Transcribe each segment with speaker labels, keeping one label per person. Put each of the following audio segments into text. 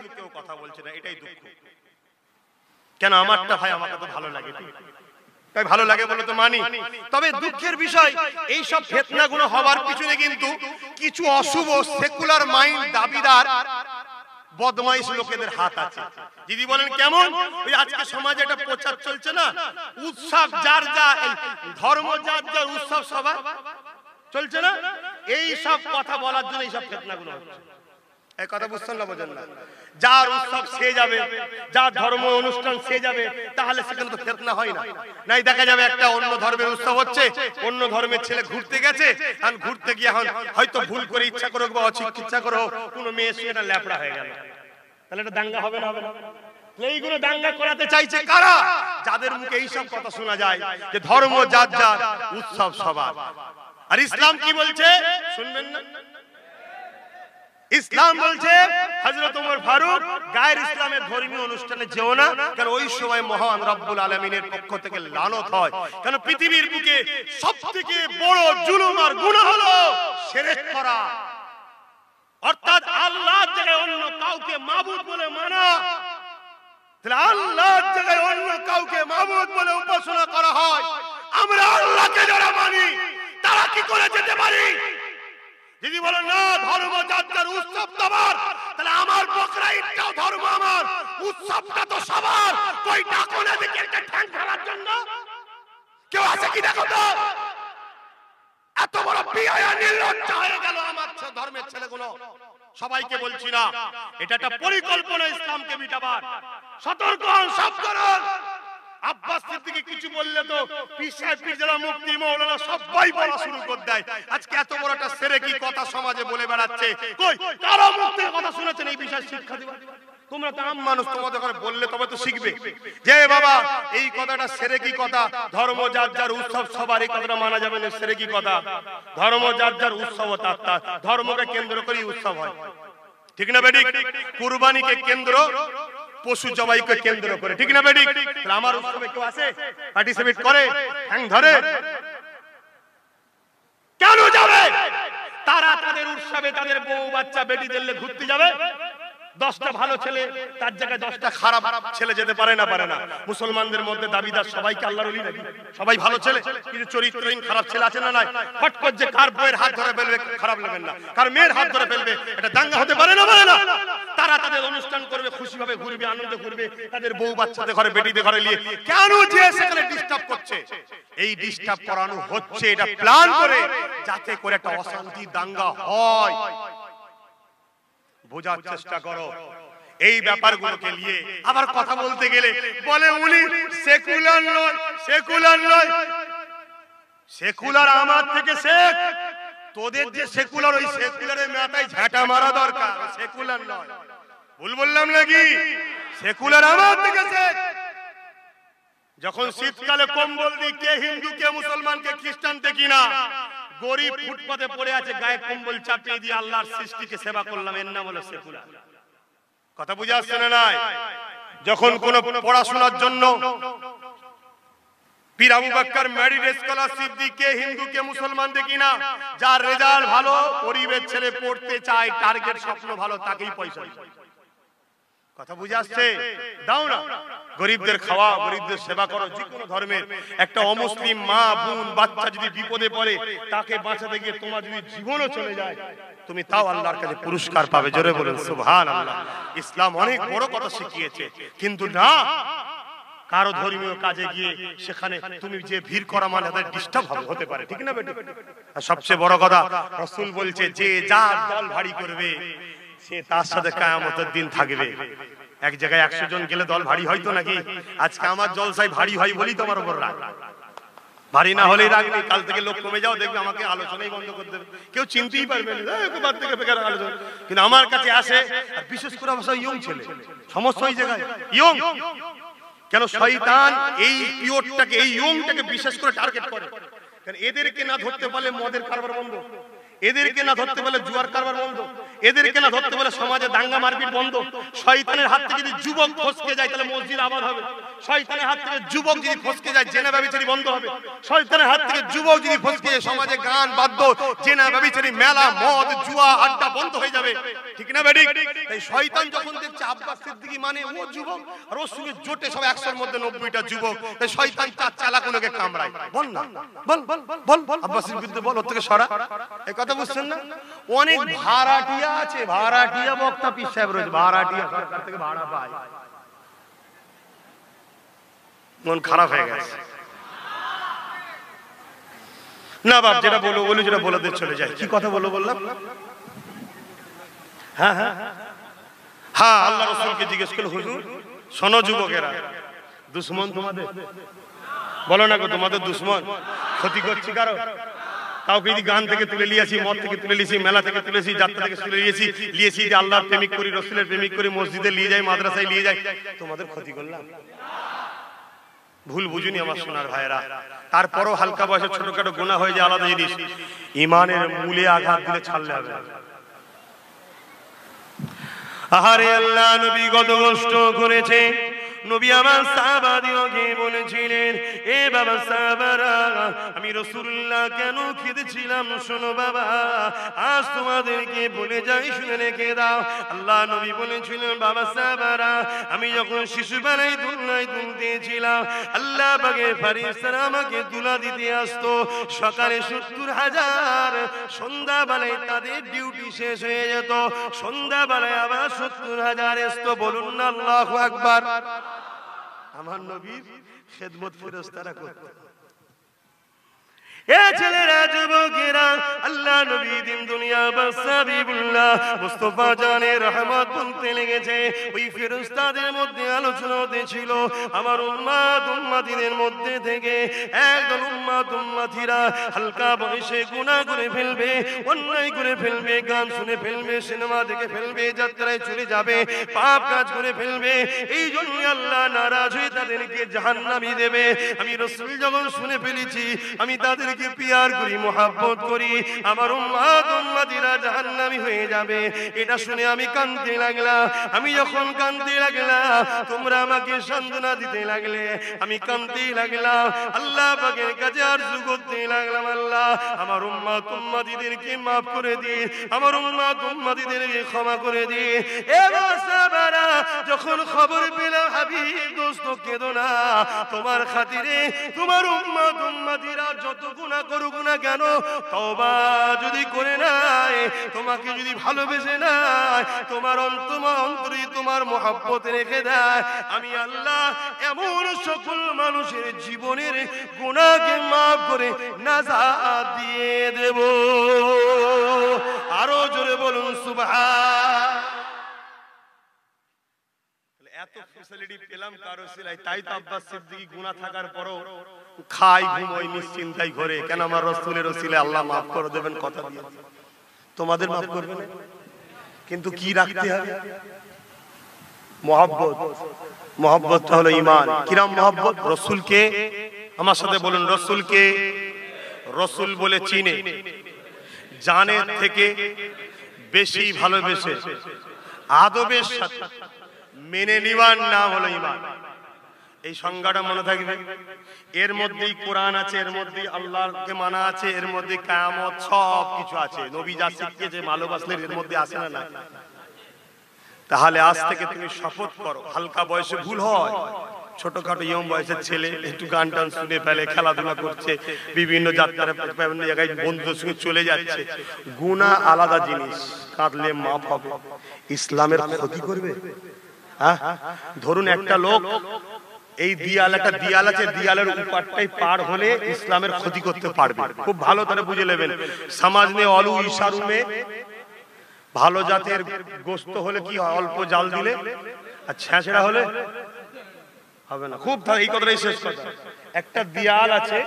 Speaker 1: কিন্তু কেউ কথা বলছে না, এটাই দুঃখ। কেন আমারটা ভাই আমাকে তো ভালো লাগে, তাই ভালো লাগে বলে তো মানি। তবে দুঃখের বিষয় এই সব ফিতনাগুলো হওয়ার পিছনে কিন্তু কিছু অশুভ সেকুলার মাইন্ড দাবিদার বদমাইশ লোকেদের হাত আছে। দিদি বলেন কেমন? ওই আজকে সমাজে একটা প্রচার চলছে না, উৎসব যার যা, ধর্ম যার যার, উৎসব সবার চলছে না, এই সব কথা বলার জন্য এই সব ফিতনাগুলো হচ্ছে। এই কথা বুঝছেন না, বোঝেন না? যার উৎসব সে যাবে, যার ধর্ম অনুষ্ঠান সে যাবে, তাহলে সেখানে তো ফিতনা হয় না। নাই দেখা যাবে একটা অন্য ধর্মের উৎসব হচ্ছে, অন্য ধর্মের ছেলে ঘুরতে গেছে, আর ঘুরতে গিয়ে এখন হয়তো ভুল করে ইচ্ছা করে বা অচিকিৎসা করে কোনো মেয়ে সেটা ল্যাপড়া হয়ে গেল, তাহলে এটা দাঙ্গা হবে না? হবে না? এইগুলো দাঙ্গা করাতে চাইছে কারা? যাদের মুখে এইসব কথা শোনা যায় যে ধর্ম যার যার, উৎসব সবার। আর ইসলাম কি বলছে শুনবেন না? ইসলাম বলছে হযরত ওমর ফারুক গায়ের ইসলামের ধর্মীয় অনুষ্ঠানে যেও না, কারণ ওই সময় মহান রব্বুল আলামিনের পক্ষ থেকে লানত হয়। কারণ পৃথিবীর বুকে সবথেকে বড় জুলুম আর গুনাহ হলো শিরক করা, অর্থাৎ আল্লাহর জায়গায় অন্য কাউকে মাবুদ বলে মানা। তাহলে আল্লাহর জায়গায় অন্য কাউকে মাবুদ বলে উপাসনা করা হয়, আমরা আল্লাহকে যারা মানি তারা কি করে যেতে পারি? যদি বলো না ধর্ম যার যার, উৎসব সবার, তাহলে আমার বকরা ঈদটাও ধর্ম আমার, উৎসবটা তো সবার। কই ডাকো না দেখি একটা ঠ্যাং ফেলার জন্য? কেউ আছে কি দেখো তো? এত বড় বিয়ায়া নির্লজ্জ হয়ে গেল আমার ধর্মের ছেলেগুলো। সবাইকে বলছি না, এটা একটা পরিকল্পনা ইসলামকে মিটাবার। সতর্ক হন, সাবধান। আব্বাস সিদ্দিকী কিছু বললে তো পীর সাহেব, পীর জালা, মুফতি, মাওলানা সবাই বলা শুরু করে দেয়। আজকে এত বড় একটা সেরেকি কথা সমাজে বলে বেড়াচ্ছে, কই কারা মুখ থেকে কথা শুনেছেন এই বিষয়ে শিক্ষা দিবা? তোমরা তো আম মানুষ, তোমাদের ঘরে বললে তবে তো শিখবে যে বাবা এই কথাটা সেরেকি কথা, ধর্ম যার যার, উৎসব সবার, এই কথাটা মানা যাবে না। সেরেকি কথা, ধর্ম যার যার, উৎসব তার তার, ধর্মকে কেন্দ্র করে উৎসব হয়, ঠিক না বেঠিক? কুরবানিকে কেন্দ্র, পশু জবাইকে কেন্দ্র করে, ঠিক না বেঠিক? তাহলে আমার উৎসবে কেউ আছে পার্টিসিপেট করে, হ্যাং ধরে? কেন যাবে তারা? তাদের উৎসবে তাদের বউ বাচ্চা বেটিদের ঘুরতে যাবে। 10টা ভালো ছেলে তার জায়গায় 10টা খারাপ ছেলে যেতে পারে না? পারে না। মুসলমানদের মধ্যে দাবিদার সবাই কি আল্লাহর ওলি নাকি? সবাই ভালো ছেলে? কিছু চরিত্রহীন খারাপ ছেলে আছে না? নাই। ফট করে যে কার বউয়ের হাত ধরে ফেলবে খারাপ লাগবে না, কার মেয়ের হাত ধরে ফেলবে, এটা দাঙ্গা হতে পারে না? পারে না। তারা তাদের অনুষ্ঠান করবে, খুশিভাবে ঘুরবে, আনন্দে ঘুরবে, তাদের বউ বাচ্চাদের ঘরে, বেটিদের ঘরে নিয়ে। কেন যে সেখানে ডিস্টার্ব করছে? এই ডিস্টার্ব করানো হচ্ছে এটা প্ল্যান করে, যাতে করে একটা অশান্তি দাঙ্গা হয়। বোঝার চেষ্টা করো এই ব্যাপারগুলোকে নিয়ে। আবার কথা বলতে গেলে বলে উনি সেকুলার নয়, সেকুলার নয়। সেকুলার আমার থেকে শেখ, তোদের যে সেকুলার, ওই সেকুলারের মাথায় ঝাঁটা মারা দরকার, সেকুলার নয়। ভুল বললাম নাকি? সেকুলার আমার থেকে শেখ। যখন শীতকালে কম্বল দিই, কে হিন্দু, কে মুসলমান, কে খ্রিস্টান দেখি না, গরিব ফুটপাতে পড়ে আছে, গায়ে কম্বল চাপিয়ে দিয়ে আল্লাহর সৃষ্টিকে সেবা করলাম, এর নাম হলো সেকুলার। কথা বুঝে আসছে না? নাই। যখন কোন পড়াশোনার জন্য পীর আবু বকর মেরিট স্কলারশিপ দিয়ে, কে হিন্দু, কে মুসলমান দেখি না, যার রেজাল্ট ভালো, গরিবের ছেলে পড়তে চায়, টার্গেট স্বপ্ন ভালো, তাকেই পয়সা দিই। কথা বুঝে আসছে? দাও না, গরিবদের খাওয়া, গরিবদের সেবা করো। যে কোনো ধর্মের একটা অমুসলিম মা, বোন, বাচ্চা যদি বিপদে পড়ে, তাকে বাঁচাতে গিয়ে তোমার যদি জীবনও চলে যায়, তুমি তাও আল্লাহর কাছে পুরস্কার পাবে। জোরে বলুন সুবহানাল্লাহ। ইসলাম অনেক বড় কথা শিখিয়েছে, কিন্তু না কারো ধর্মীয় কাজে গিয়ে সেখানে তুমি যে ভিড় করা মানে তাদের ডিস্টার্ব হতে পারে, ঠিক না বেটি? আর সবচেয়ে বড় কথা, রাসূল বলছে যে যার দল ভারী করবে সে তার সাথে কিয়ামতের দিন থাকবে। এক জায়গায় 100 জন গেলে দল ভারী হয়তো নাকি? আজকে আমার জলসায় ভারী হয় বলি তোমার উপর রাগ, ভারী না হলেই রাগ নেই। কাল থেকে লোক কমে যাও, দেখবে আমাকে আলোচনাই বন্ধ করে দেবে, কেউ চিনতেই পারবে না, বাদ থেকে বেকার আলোচনা। কিন্তু আমার কাছে আসে, আর বিশেষ করে অবশ্য ইয়ং ছেলে, সমস্যা ওই জায়গায় ইয়ং। কেন শয়তান এই পিওরটাকে, এই ইয়ংটাকে বিশেষ করে টার্গেট করে? কারণ এদেরকে না ধরতে পারলে মদের কারবার বন্ধ, এদেরকে না ধরতে পারলে জুয়ার কারবার বন্ধ, এদেরকে না ধরতে পারলে সমাজে দাঙ্গা মারপিট বন্ধ। শয়তানের হাত থেকে যদি যুবক ফসকে যায় তাহলে মসজিদ আবাদ হবে। শয়তানের হাত থেকে যুবক যদি ফসকে যায় জেনা ব্যভিচারী বন্ধ হবে। শয়তানের হাত থেকে যুবক যদি ফসকে যায় সমাজে গান বাদ্য জেনা ব্যভিচারী মেলা মদ জুয়া আড্ডা বন্ধ হয়ে যাবে, ঠিক না বেঠিক? তাই শয়তান যখন দেখছে আব্বাস সিদ্দিকী মানে ও যুবক আর ওর সঙ্গে জোটে সব 100-র মধ্যে 90টা যুবক, তাই শয়তান চার চালাকুলোকে কামড়ায়। বল না, বল বল বল আব্বাসের বিরুদ্ধে বল, ওর থেকে সরা। এই কথা বুঝছেন না? অনেক ভাড়াটিয়া আছে, ভাড়াটিয়া বক্তা পীর সাহেব রয়েছে, ভাড়াটিয়া সরকার থেকে ভাড়া পায়। মন খারাপ হয়ে গেছে না বাপ, যেটা বলো বলি, যেটা বলে চলে যায়। কি কথা বললাম? হ্যাঁ হ্যাঁ হ্যাঁ, আল্লাহ রাসূলকে জিজ্ঞেস করল, হুজুর শোনো যুবকেরা, দুশ্মন তোমাদের, বলো না গো তোমাদের দুশ্মন, ক্ষতি করছি কারো? কাউকে যদি গান থেকে তুলে নিয়েছি, মদ থেকে তুলে নিয়েছি, মেলা থেকে তুলেছি, যাত্রা থেকে তুলে নিয়েছি যে আল্লাহর প্রেমিক করি, রসুলের প্রেমিক করি, মসজিদে নিয়ে যাই, মাদ্রাসায় নিয়ে যাই, তোমাদের ক্ষতি করলাম? ভুল বুঝুনি আমার সোনার ভাইরা। তারপরও হালকা বয়সে ছোটখাটো গুনাহ হয়ে যায়, আলাদা জিনিস। ইমানের মূলে আঘাত দিলে ছাড়লে হবে। আহারে আল্লাহ নবী কত কষ্ট করেছে। নবী আমার সাহাবাদিওকে বলেছিলেন, এ বাবা সাহাবারা, আমি রাসূলুল্লাহ কেন কেঁদেছিলাম শোনো বাবা, আজ তোমাদেরকে বলে যাই, শুনে রেখে দাও। আল্লাহ নবী বলেছিলেন, বাবা সাহাবারা, আমি যখন শিশুবেলায় দুলনায় দুলতেছিলাম, আল্লাহ পাকের ফেরেশতারা আমাকে দুলা দিতে আসতো। সকালে 70,000, সন্ধ্যাবেলায় তাদের ডিউটি শেষ হয়ে যেত, সন্ধ্যাবেলায় আবার 70,000 আসতো। বলুন না আল্লাহু আকবার। আমার নবীর খেদমত ফেরেশতারা করত। এ ছেলেরা, যুবকেরা, আল্লাহ নবী দিন দুনিয়া বাস হাবিবুল্লাহ মুস্তাফা জানের রহমত বলতে লেগেছে। ওই ফেরেশতাদের মধ্যে আলোচনা হতেছিল, আমার উম্মতিদের মধ্যে থেকে একদল উম্মতিরা হালকা বয়সে গুনাহ করে ফেলবে, অন্যায় করে ফেলবে, গান শুনে ফেলবে, সিনেমা দেখে ফেলবে, যাত্রায় চলে যাবে, পাপ কাজ করে ফেলবে। এই জন্য আল্লাহ নারাজ হয়ে তাদেরকে জাহান্নামী দেবে। আমি রাসূল যখন শুনে ফেলেছি, আমি তাদের পিয়ার করি, মোহাব্বত করি, আমার উম্মতিরা জাহান্নামী হয়ে যাবে, এটা শুনে আমি কাঁদতে লাগলাম। আমি যখন কাঁদতে লাগলাম, তোমরা আমাকে সান্ত্বনা দিতে লাগলে, আমি কাঁদতে লাগলাম। আল্লাহ পাকের কাছে আরজু করতে লাগলাম, আল্লাহ আমার উম্মতিদেরকে মাফ করে দিন, আমার উম্মতিদেরকে ক্ষমা করে দিন। এবার সাহাবারা যখন খবর পেলাম, হাবিব দোস্ত কেঁদো না, তোমার খাতিরে তোমার উম্মতিরা যত গুনাহ করুক না কেন, তওবা যদি করে নাই, তোমাকে যদি ভালোবেসে নাই, তোমার অন্তরে তোমার মহব্বত রেখে দেয়, আমি আল্লাহ এমন সকল মানুষের জীবনের গুনাহকে মাফ করে নাজাত দিয়ে দেব। আরো জোরে বলুন সুবহান। এত ফ্যাসিলিটি পেলাম কার ওসিলায়, তাই তো আব্বাস সিদ্দিকী গুনাহ থাকার পরও খাই ঘুমোই নিশ্চিন্তায় ঘরে, কেন আমার রাসূলের ওসিলায় আল্লাহ মাফ করে দেবেন কথা দিয়েছে, তোমাদের মাফ করবেন। কিন্তু কি রাখতে হবে? মহব্বত। মহব্বতটা হলো ঈমান। কিরাম মহব্বত? রাসূলকে, আমার সাথে বলুন, রাসূলকে রাসূল বলে চিনে, জানের থেকে বেশি ভালোবেসে আদবের সাথে মেনে নিবার নাম হলো ঈমান। এই সংজ্ঞাটা মনে থাকবে। এর মধ্যেই কোরআন আছে, এর মধ্যেই আল্লাহকে মানা আছে, এর মধ্যে কিয়ামত সব কিছু আছে। নবী যা শিখিয়েছে ভালোবাসলে এর মধ্যে আসে না? তাহলে আজ থেকে তুমি শপথ করো, হালকা বয়সে ভুল হয়, ছোটখাটো ইয়ং বয়সের ছেলে একটু গান টান শুনে ফেলে, খেলাধুলা করছে, বিভিন্ন যাত্রা বিভিন্ন জায়গায় বন্ধুদের সঙ্গে চলে যাচ্ছে, গুনাহ আলাদা জিনিস, কাঁদলে মাফ হবে, ইসলামের ক্ষতি করবে। ধরুন একটা লোক এই একটা দিয়াল আছে, দিয়ালের উপারটাই পার হলে ইসলামের ক্ষতি করতে পারবে। খুব ভালো করে বুঝে নেবেন। সমাজ মে অলু ইশারুমে ভালো জাতের গোশত হলে কি হয়, অল্প জাল দিলে, আর ছেঁচড়া হলে হবে না। খুব এই কথাটাই শেষ কথা। একটা দিয়াল আছে,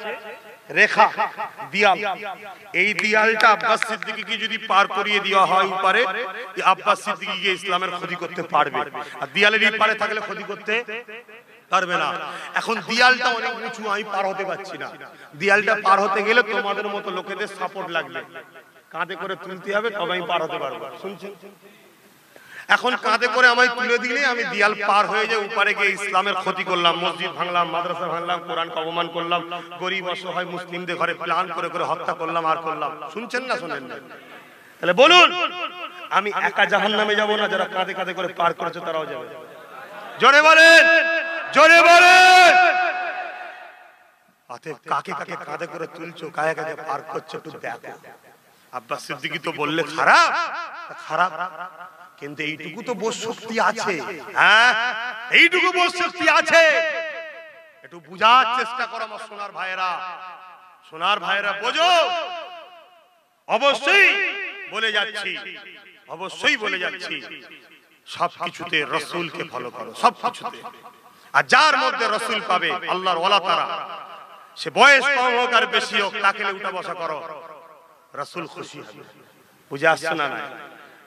Speaker 1: রেখা দিয়াল, এই দিয়ালটা আব্বাস সিদ্দিকীকে যদি পার করিয়ে দেওয়া হয় উপারে, আব্বাস সিদ্দিকীকে ইসলামের ক্ষতি করতে পারবে, আর দিয়ালের এই পারে থাকলে ক্ষতি করতে পারবে না। এখন দিয়ালটা অনেক উঁচু, আমি পার হতে পারছি না, দিয়ালটা পার হতে গেলে তোমাদের মতো লোকেদের সাপোর্ট লাগবে, কাঁধে করে তুলতে হবে, তবে আমি পার হতে পারবো। শুনছেন? এখন কাঁধে করে আমায় তুলে দিলে আমি দিয়াল পার হয়ে যাই, উপারে গিয়ে ইসলামের ক্ষতি করলাম, মসজিদ ভাঙলাম, মাদ্রাসা ভাঙলাম, কোরআনকে অপমান করলাম, গরিব অসহায় মুসলিমদের ঘরে প্ল্যান করে করে হত্যা করলাম আর করলাম। শুনছেন না শোনেন না? তাহলে বলুন, আমি একা জাহান্নামে যাব না, যারা কাঁধে কাঁধে করে পার করেছে তারাও যাবে? জোরে বলেন, জোরে বলেন। অতএব কাকে কাকে কাঁধে করে তুলছো, কাকে কাকে পার করছো একটু দেখো। আব্বাস সিদ্দিকী তো বললে খারাপ, খারাপ, কিন্তু এইটুকু তো বোধ শক্তি আছে। হ্যাঁ, এইটুকু বোধ শক্তি আছে, একটু বুঝার চেষ্টা করো আমার সোনার ভাইয়েরা। সোনার ভাইয়েরা বোঝো, অবশ্যই বলে যাচ্ছি, অবশ্যই বলে যাচ্ছি, সবকিছুতে রাসূলকে ফলো করো, সবকিছুতে। আর যার মধ্যে রাসূল পাবে আল্লাহর ওয়ালা তারা, সে বয়স কম হোক আর বেশি হোক, তাকে উঠা বসা করো, রাসূল খুশি হবে। বুঝে আসছে না? না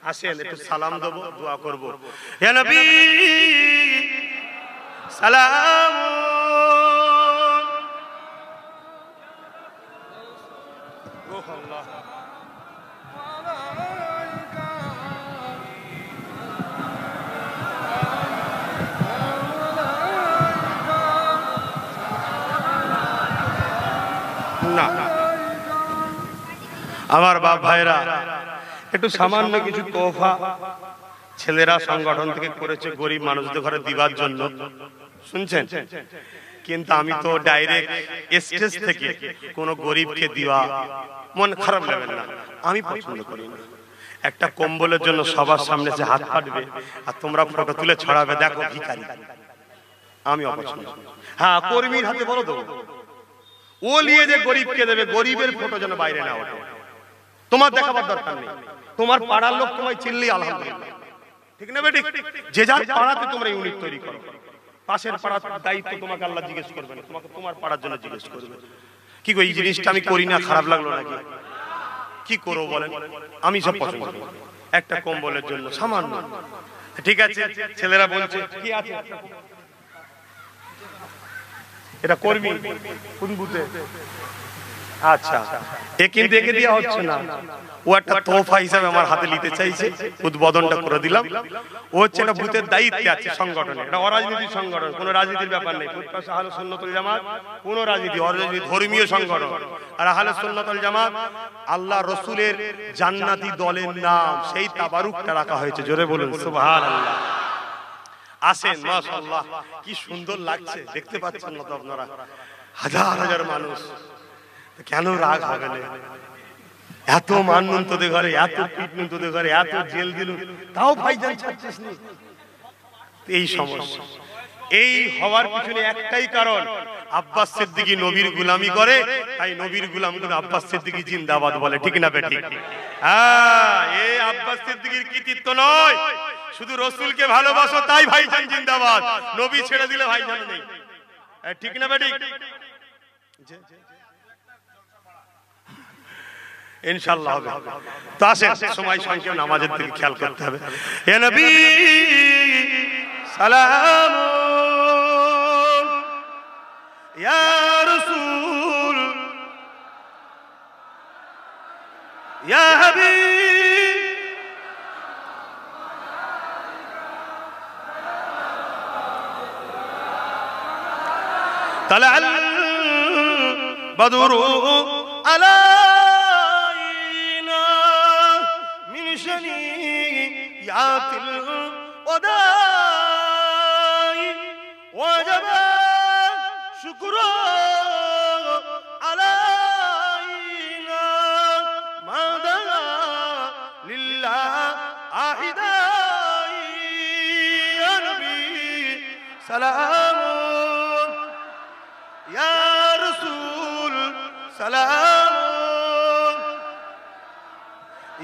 Speaker 1: আসেন একটু সালাম দেব, দোয়া করব। ইয়া নবী সালাম আল্লাহ। না আমার বাপ ভাইরা, একটু সামান্য কিছু তোহফা ছেলেরা সংগঠন থেকে করেছে গরিব মানুষদের ঘরে দিবার জন্য, শুনছেন? কিন্তু আমি তো ডাইরেক্ট স্টেজ থেকে কোন গরিবকে দিবা মন খারাপ লাগবে না, আমি পছন্দ করি না। একটা কম্বলের জন্য সবার সামনে যে হাত পাতবে আর তোমরা ফটো তুলে ছড়াবে, দেখো ভিখারি, আমি অপছন্দ। হ্যাঁ, কর্মীর হাতে বলো তো, ও নিয়ে যে গরিবকে দেবে, গরিবের ফটো যেন বাইরে না ওঠে, তোমার দেখাবার দরকার নেই। তোমার পাড়ার লোক তোমায় চিনলেই আলহামদুলিল্লাহ, ঠিক না বেটি? যে যার পাড়াতে তোমরা ইউনিট তৈরি করো, পাশের পাড়ার দায়িত্ব তোমাকে আল্লাহ জিজ্ঞেস করবে না, তোমাকে তোমার পাড়ার জন্য জিজ্ঞেস করবে। কি গো, এই জিনিসটা আমি করি না, খারাপ লাগলো নাকি? কি করবো বলেন? আমি সব পছন্দ করি। একটা কম্বলের জন্য সামান্য, ঠিক আছে। ছেলেরা বলছে কি আছে, এটা কর্মী কোন বুথে? আচ্ছা, এ কিন্তু একে দেওয়া হচ্ছে না, ও একটা তোহফা হিসাবে আমার হাতে নিতে চাইছে, উদ্বোধনটা করে দিলাম। ও হচ্ছে একটা বুথের দায়িত্বে আছে সংগঠনে, এটা অরাজনীতির সংগঠন, কোনো রাজনীতির ব্যাপার নেই। আহলে সুন্নাতুল জামাত কোন রাজনীতি, অরাজনীতি, ধর্মীয় সংগঠন। আর আহলে সুন্নাতুল জামাত আল্লাহ রাসূলের জান্নাতি দলের নাম, সেই তাবারুকটা রাখা হয়েছে। জোরে বলুন সুবহানাল্লাহ। আসেন, মাশাআল্লাহ, কি সুন্দর লাগছে, দেখতে পাচ্ছেন না তো আপনারা? হাজার হাজার মানুষ। কেন রাগ হবে না? এত মাননুন তোদের ঘরে, এত পিটনুন তোদের ঘরে, এত জেল দিলুন, তাও ভাইজান ছাড়ছিস না। এই সমস্যা। এই হওয়ার পিছনে একটাই কারণ, আব্বাস সিদ্দিকী নবীর গোলামি করে, তাই নবীর গোলামগুলো আব্বাস সিদ্দিকী জিন্দাবাদ বলে, ঠিক না বেটি? হ্যাঁ, এই আব্বাস সিদ্দিকীর কৃতিত্ব নয়, শুধু রাসূলকে ভালোবাসো তাই ভাইজান জিন্দাবাদ, নবী ছেড়ে দিলে ভাইজান নেই, ঠিক না বেটি? ইনশাআল্লাহ হবে। তো আসেন, সময় সংক্ষেপ, নামাজের দিকে খেয়াল করতে হবে। ইয়া নবী সালাম, ইয়া রাসূল, ইয়া হাবিব, তালাল বদরু আলা يات الوداع وجب شكر علينا ما دعا لله أحداي يا نبي سلام يا رسول سلام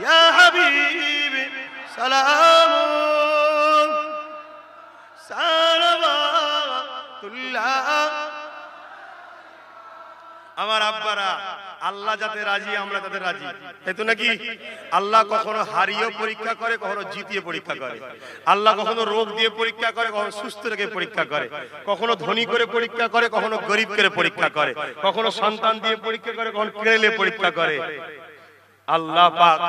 Speaker 1: يا حبيب সালাম সালাওয়াতুল্লাহ। আমার আব্বারা, আল্লাহ যাতে রাজি আমরা তাতে রাজি, তাই তো নাকি? আল্লাহ কখনো হারিয়ে পরীক্ষা করে, কখনো জিতিয়ে পরীক্ষা করে। আল্লাহ কখনো রোগ দিয়ে পরীক্ষা করে, কখনো সুস্থ রেখে পরীক্ষা করে, কখনো ধনী করে পরীক্ষা করে, কখনো গরিব করে পরীক্ষা করে, কখনো সন্তান দিয়ে পরীক্ষা করে, কখনো কেড়ে পরীক্ষা করে। আল্লাহ পাক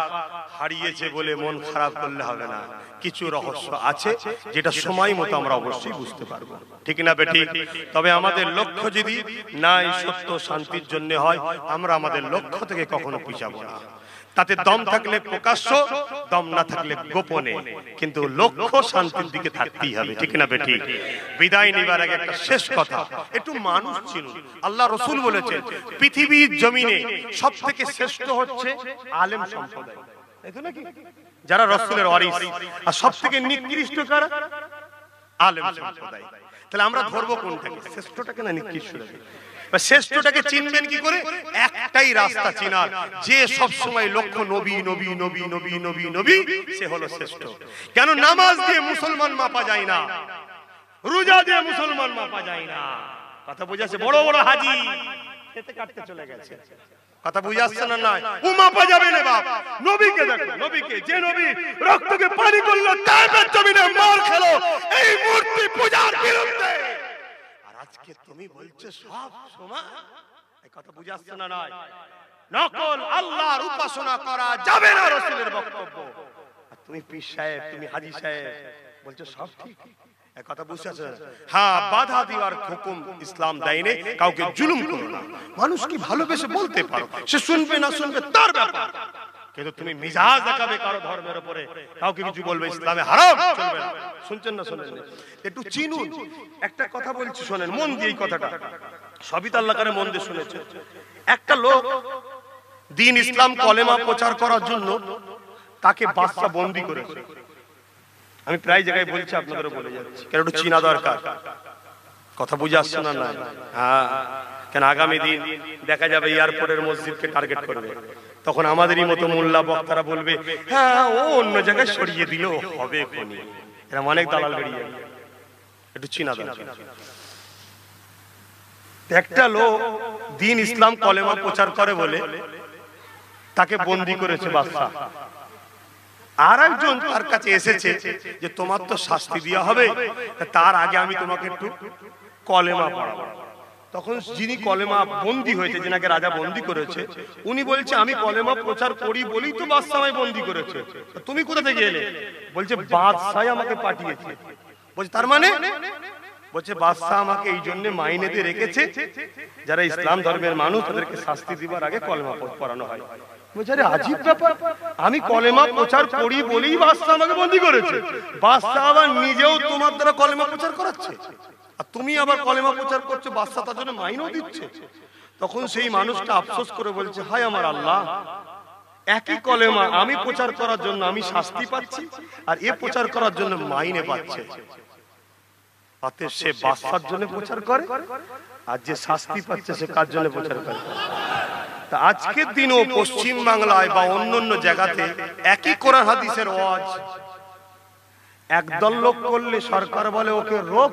Speaker 1: হারিয়েছে বলে মন খারাপ করলে হবে না, কিছু রহস্য আছে যেটা সময় মতো আমরা অবশ্যই বুঝতে পারবো, ঠিক না বেটি? তবে আমাদের লক্ষ্য যদি না এই সত্য শান্তির জন্য হয়, আমরা আমাদের লক্ষ্য থেকে কখনো পিছাবো না। তাতে দম থাকলে প্রকাশ্য, দম না থাকলে গোপনে, কিন্তু লক্ষ্য শান্তির দিকে থাকতেই হবে, ঠিক না বেটি? বিদায় নিবার আগে একটা শেষ কথা, একটু মানুষ চিনুন। আল্লাহ রাসূল বলেছেন পৃথিবীর জমিনে সবথেকে শ্রেষ্ঠ হচ্ছে আলেম সম্প্রদায়, তাই তো নাকি? যারা রাসূলের ওয়ারিস। আর সবথেকে নিকৃষ্ট কারা? আলেম সম্প্রদায়। তাহলে আমরা ধরবো কোনটাকে, শ্রেষ্ঠটাকে না নিকৃষ্টটাকে? শ্রেষ্ঠটাকে চিনবেন কি করে? একটাই রাস্তা চিনার, যে সব সময় লক্ষ্য নবী নবী নবী নবী নবী নবী, সে হলো শ্রেষ্ঠ। কেন নামাজ দিয়ে মুসলমান মাপা যায় না, রোজা দিয়ে মুসলমান মাপা যায় না। কথা বুঝাচ্ছে? বড় বড় হাজি খেতে কাটতে চলে গেছে, কথা বুঝে আসছে না? নয়, ও মাপা যাবে না বাপ। নবীকে দেখো, নবীকে, যে নবী রক্তকে পানি করলো, তাইফের জমিনে মার খেলো এই মূর্তি পূজার বিরুদ্ধে। আজকে তুমি বলছো সব সমান, এই কথা বুঝে আসছে না? নয়, নকল আল্লাহর উপাসনা করা যাবে না, রাসূলের বক্তব্য। আর তুমি পীর সাহেব, তুমি হাজী সাহেব বলছো সব ঠিক, এই কথা বুঝতে আসছে? হ্যাঁ, বাধা দেওয়ার হুকুম ইসলাম দেয়নি, কাউকে জুলুম করো না। মানুষ কি ভালোবেসে বলতে পারো, সে শুনবে না শুনবে তার ব্যাপার, কিন্তু তুমি মিজাজ দেখাবে কারো ধর্মের উপরে, কাউকে কিছু বলবে ইসলামে হারাম, চলবে না। শুনছেন না? শুনেন, একটু চিনুন। একটা কথা বলছি, শোনেন মন দিয়ে, এই কথাটা সবই তো আল্লাহ করে মন দিয়ে শুনেছে। একটা লোক দ্বীন ইসলাম কলেমা প্রচার করার জন্য তাকে বাদশা বন্দী করেছে। আমি প্রায় জায়গায় বলছি, আপনাদেরও বলে যাচ্ছি, কেন একটু চিনা দরকার। কথা বুঝে আসছে না? না, হ্যাঁ, কেন আগামী দিন দেখা যাবে এয়ারপোর্টের মসজিদকে টার্গেট করবে, তখন আমাদেরই মতো মোল্লা বক্তারা বলবে হ্যাঁ ও অন্য জায়গায় সরিয়ে দিলেও হবে, কোনি এরা অনেক দালাল বেরিয়ে যাবে। একটু চিনা দরকার। একটা লোক দ্বীন ইসলাম কলেমা প্রচার করে বলে তাকে বন্দী করেছে বাদশা। আর একজন তার কাছে এসেছে যে তোমার তো শাস্তি দেওয়া হবে, তার আগে আমি তোমাকে একটু কলেমা পড়াবো। তখন যিনি কলেমা বন্দী হয়েছে, যিনাকে রাজা বন্দী করেছে, উনি বলছে আমি কলেমা প্রচার করি বলেই তো বাদশা আমায় বন্দী করেছে, তুমি কোথা থেকে এলে? বলছে বাদশাহ আমাকে পাঠিয়েছে। বলছে তার মানে? বলছে বাদশা আমাকে এই জন্য মাইনেতে রেখেছে, যারা ইসলাম ধর্মের মানুষ তাদেরকে শাস্তি দিবার আগে কলেমা পড়ানো হয়। বলছে আজীব ব্যাপার, আমি কলেমা প্রচার করি বলেই বাদশা আমাকে বন্দী করেছে, বাদশা আবার নিজেও তোমার দ্বারা কলেমা প্রচার করাচ্ছে, আর তুমি আবার কলেমা প্রচার করছো, বাদশা তার জন্য মাইনও দিচ্ছে। তখন সেই মানুষটা আফসোস করে বলছে হায় আমার আল্লাহ, একই কলেমা আমি প্রচার করার জন্য আমি শাস্তি পাচ্ছি, আর এ প্রচার করার জন্য মাইনে পাচ্ছে। তাতে সে বাদশার জন্য প্রচার করে, আর যে শাস্তি পাচ্ছে সে কার জন্য প্রচার করে? তা আজকের দিনও পশ্চিম বাংলায় বা অন্যান্য জায়গাতে একই কোরআন হাদিসের ওয়াজ একদল লোক করলে সরকার বলে ওকে রোক,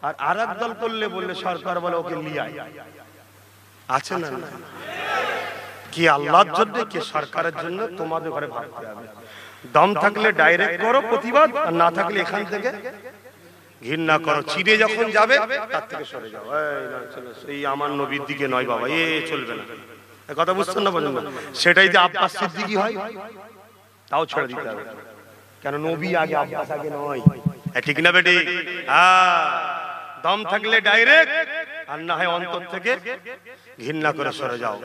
Speaker 1: আর আরেক দল করলে বললে সরকার বলে ওকে লিয়াই। আছে না? কি আল্লাহর জন্য, কি সরকারের জন্য? তোমাদের ঘরে ভাবতে হবে। দম থাকলে ডাইরেক্ট করো প্রতিবাদ, আর না থাকলে এখান থেকে ঘৃণা করো। চিড়ে যখন যাবে তার থেকে সরে যাও, এই আমার নবীর দিকে নয় বাবা, এ চলবে না। কথা বুঝছেন না? বলেন না? সেটাই যে আব্বাস সিদ্দিকী হয় তাও ছেড়ে দিতে হবে, কেন নবী আগে আব্বাস আগে নয়, ঠিক না বেটি? হ্যাঁ, দম থাকলে ডাইরেক্ট, আর না হয় অন্তর থেকে ঘৃণা করে সরে যাও।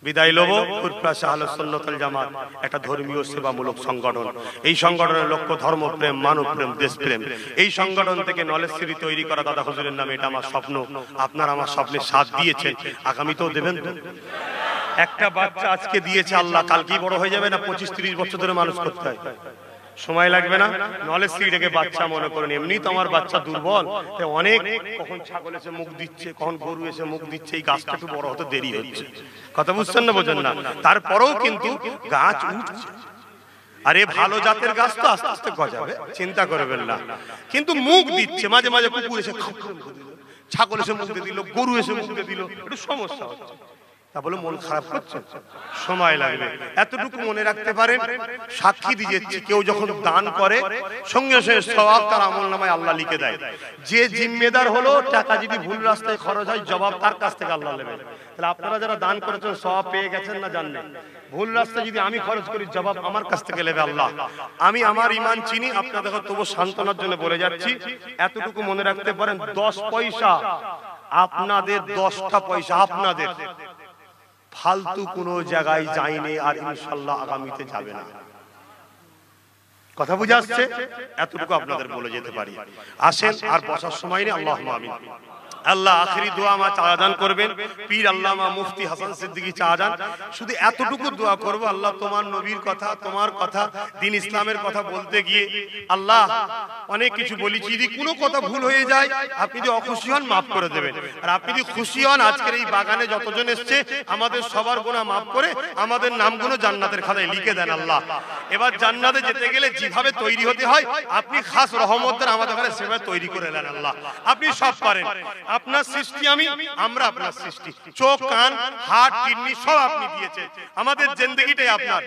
Speaker 1: বিদায় লব। ফুরফুরা আহলে সুন্নাত ওয়াল জামাত একটা ধর্মীয় সেবামূলক সংগঠন। এই সংগঠনের লক্ষ্য ধর্মপ্রেম, মানবপ্রেম, দেশপ্রেম। এই সংগঠন থেকে নলেজ সিটি তৈরি করা দাদা হুজুরের নামে, এটা আমার স্বপ্ন। আপনারা আমার স্বপ্নে সাথ দিয়েছেন, আগামীতেও দেবেন তো? একটা বাচ্চা আজকে দিয়েছে আল্লাহ, কালকেই বড় হয়ে যাবে না? 25-30 বছর ধরে মানুষ করতে হয়, সময় লাগবে না? নলেজ সিটিকে বাচ্চা মনে করেন, এমনি তো আমার বাচ্চা দুর্বল, অনেক কখন ছাগল এসে মুখ দিচ্ছে, কখন গরু এসে মুখ দিচ্ছে, এই গাছটা একটু বড় হতে দেরি হচ্ছে। কথা বুঝছেন না? বোঝেন না? তারপরেও কিন্তু গাছ উঠছে। আরে ভালো জাতের গাছ তো আস্তে আস্তে গজাবে, চিন্তা করবেন না। কিন্তু মুখ দিচ্ছে, মাঝে মাঝে কুকুর এসে ছাগল এসে মুখ দিয়ে দিল, গরু এসে মুখ দিয়ে দিল, একটু সমস্যা হচ্ছে। তা বলে মন খারাপ করছে, সময় লাগবে। এতটুকু মনে রাখতে পারেন, সাক্ষী দিয়েছি কেউ যখন দান করে সঙ্গে সঙ্গে সওয়াব তার আমলনামায় আল্লাহ লিখে দেয়। যে জিম্মেদার হলো টাকা যদি ভুল রাস্তায় খরচ হয় জবাব তার কাছ থেকে আল্লাহ নেবে। তাহলে আপনারা যারা দান করেছেন সওয়াব পেয়ে গেছেন না জানেন? ভুল রাস্তায় যদি আমি খরচ করি জবাব আমার কাছ থেকে নেবে আল্লাহ। আমি আমার ঈমান চিনি, আপনাদের তবু সান্ত্বনার জন্য বলে যাচ্ছি, এতটুকু মনে রাখতে পারেন 10 পয়সা আপনাদের, 10টা পয়সা আপনাদের ফালতু কোনো জায়গায় যায়নি, আর ইনশাআল্লাহ আগামীতে যাবে না। কথা বুঝে আসছে? এতটুকু আপনাদের বলে যেতে পারি। আসেন, আর বসার সময় নেই। আল্লাহুম্মা আমিন। আল্লাহ আখেরি দোয়া মা চাওয়াজান করবেন, পীর আল্লামা মুফতি হাসান সিদ্দিকী চাওয়াজান। শুধু এতটুকু দোয়া করব, আল্লাহ তোমার নবীর কথা, তোমার কথা, দ্বীন ইসলামের কথা বলতে গিয়ে আল্লাহ অনেক কিছু বলেছি, যদি কোনো কথা ভুল হয়ে যায় আপনি যদি অখুশি হন মাফ করে দেবেন, আর আপনি যদি খুশি হন আজকের এই বাগানে যতজন এসছে আমাদের সবার গুনাহ মাফ করে আমাদের নামগুলো জান্নাতের খাতায় লিখে দেন আল্লাহ। এবার জান্নাতে যেতে গেলে যেভাবে তৈরি হতে হয় আপনি খাস রহমতের আমাদের ঘরে সেভাবে তৈরি করে দেন আল্লাহ। আপনি সব পারেন, আপনার সৃষ্টি আমরা আপনার সৃষ্টি, চোখ কান হাত কিডনি সব আপনি দিয়েছেন, আমাদের জিন্দেগিটাই আপনার।